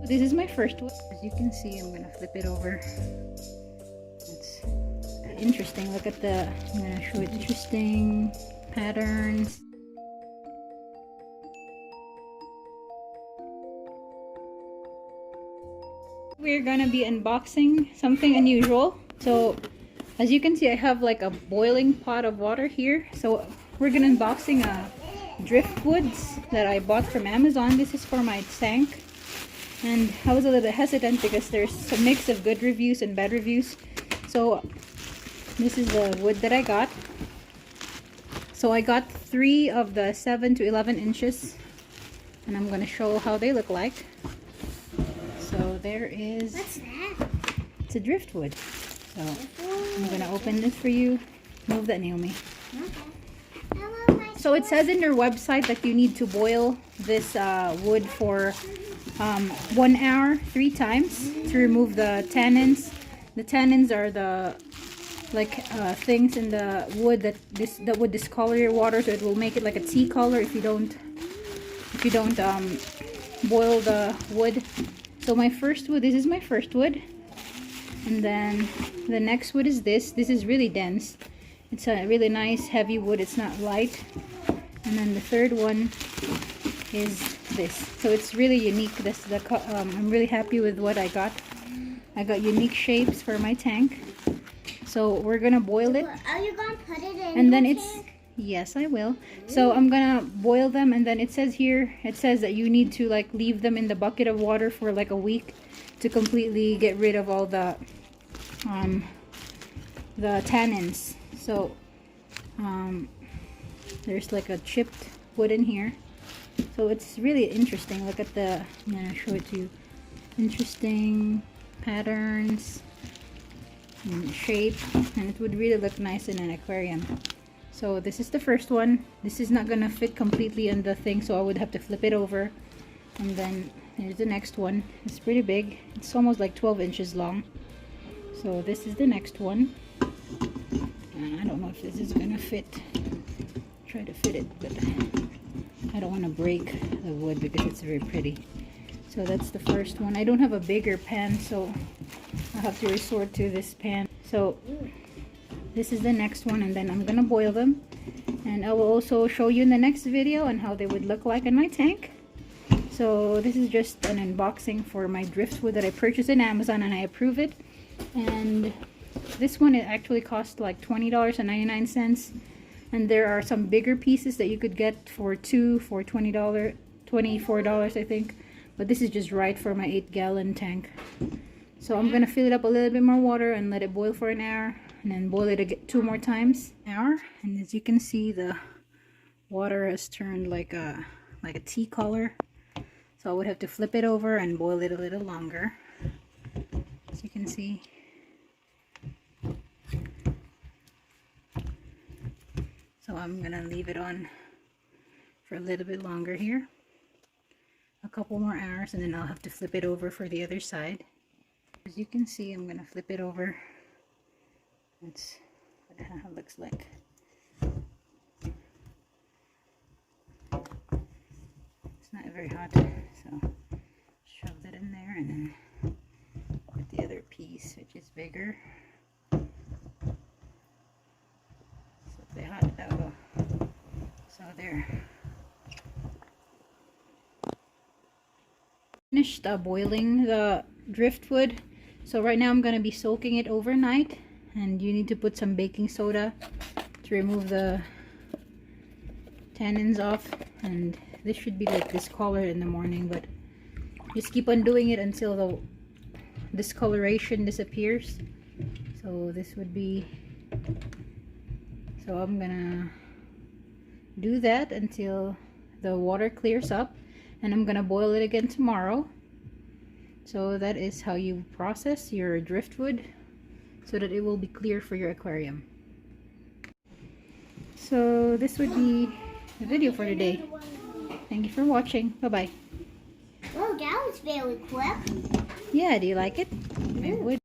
This is my first one. As you can see, I'm gonna flip it over. It's interesting. Look at the, I'm gonna show it interesting patterns. We're gonna be unboxing something unusual. So as you can see, I have like a boiling pot of water here. So we're gonna unboxing a Driftwoods that I bought from Amazon. This is for my tank, and I was a little bit hesitant because there's a mix of good reviews and bad reviews. So this is the wood that I got. So I got 3 of the 7 to 11 inches, and I'm gonna show how they look like. So there is, what's that? It's a driftwood. So I'm gonna open this for you. Move that, Naomi. Okay. So it says in their website that you need to boil this wood for 1 hour 3 times to remove the tannins. The tannins are the things in the wood that would discolor your water, so it will make it like a tea color if you don't boil the wood. So my first wood, this is my first wood, and then the next wood is this. This is really dense. It's a really nice heavy wood. It's not light. And then the third one is this. So it's really unique. I'm really happy with what I got. I got unique shapes for my tank. So we're gonna boil it. Are you gonna put it in? And then yes, I will. So I'm gonna boil them, and then it says here, it says that you need to like leave them in the bucket of water for like a week to completely get rid of all the tannins. So there's like a chipped wood in here. So it's really interesting. Look at the, I'm gonna show it to you. Interesting patterns and shape, and it would really look nice in an aquarium. So this is the first one. This is not gonna fit completely in the thing, so I would have to flip it over. And then here's the next one. It's pretty big. It's almost like 12 inches long. So this is the next one. I don't know if this is gonna fit. Try to fit it, but I don't want to break the wood because it's very pretty. So that's the first one. I don't have a bigger pan, so I'll have to resort to this pan. So this is the next one, and then I'm gonna boil them, and I will also show you in the next video on how they would look like in my tank. So this is just an unboxing for my driftwood that I purchased in Amazon, and I approve it. And this one, it actually cost like $20.99, and there are some bigger pieces that you could get for $24 I think, but this is just right for my 8-gallon tank. So I'm gonna fill it up a little bit more water and let it boil for an hour, and then boil it 2 more times an hour. And as you can see, the water has turned like a tea color, so I would have to flip it over and boil it a little longer. As you can see, so I'm gonna leave it on for a little bit longer here, a couple more hours, and then I'll have to flip it over for the other side. As you can see, I'm gonna flip it over. That's what it looks like. It's not very hot, so shove that in there, and then put the other piece, which is bigger. So hot, that will go. So there. Finished boiling the driftwood. So right now I'm going to be soaking it overnight, and you need to put some baking soda to remove the tannins off. And this should be like this color in the morning, but just keep on doing it until the discoloration disappears. So this would be, so I'm gonna do that until the water clears up, and I'm gonna boil it again tomorrow. So that is how you process your driftwood so that it will be clear for your aquarium. So this would be the video for today. Thank you for watching. Bye-bye. Oh, that was very quick. Yeah, do you like it? I would.